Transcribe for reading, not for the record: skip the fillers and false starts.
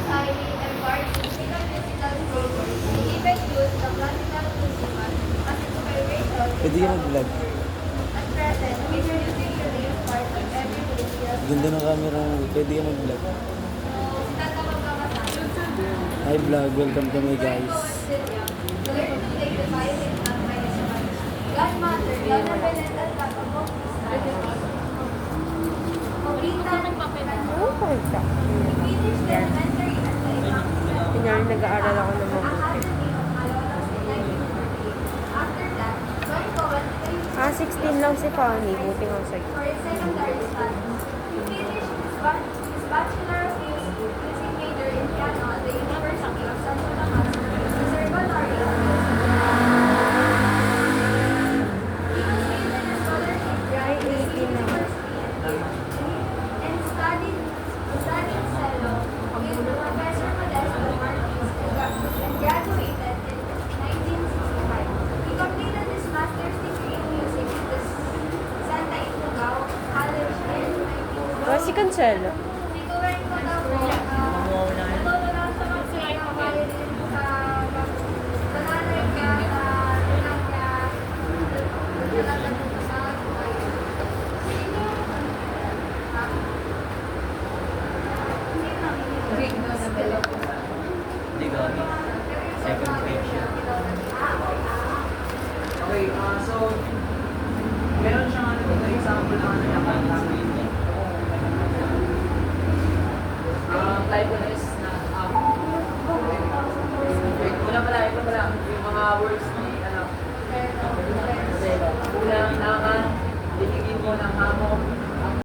I embarked in single musical programs. He even used the classical instrument as inspiration. Pwede ka mag-vlog. At present, major musician is part of every musical. Ganda ng camera mo. Pwede ka mag-vlog. Tatawag ka masaya. Hi vlog, welcome to my guys. Learn to take the violin and my instrument. Godmother, God benevolent at capable. Paulita, Oo, kaya. finished the elementary at the Kunyari, nag-aaral ako ng mabuti. Academy of Malolos in 1948. After that, joined Cowan Ah, 16 lang si Fanny. Buti nga sa'yo. for his secondary studies. He finished his Bachelor of Music major in piano at the University of Santo Tomas Conservatory of Music. He was given a scholarship grant to the university and studied cello with Professor Modesto Martins and graduated in 1965. He completed his master's degree in music at the Santa Ifugao College in 1960. Ah, si Cancelo.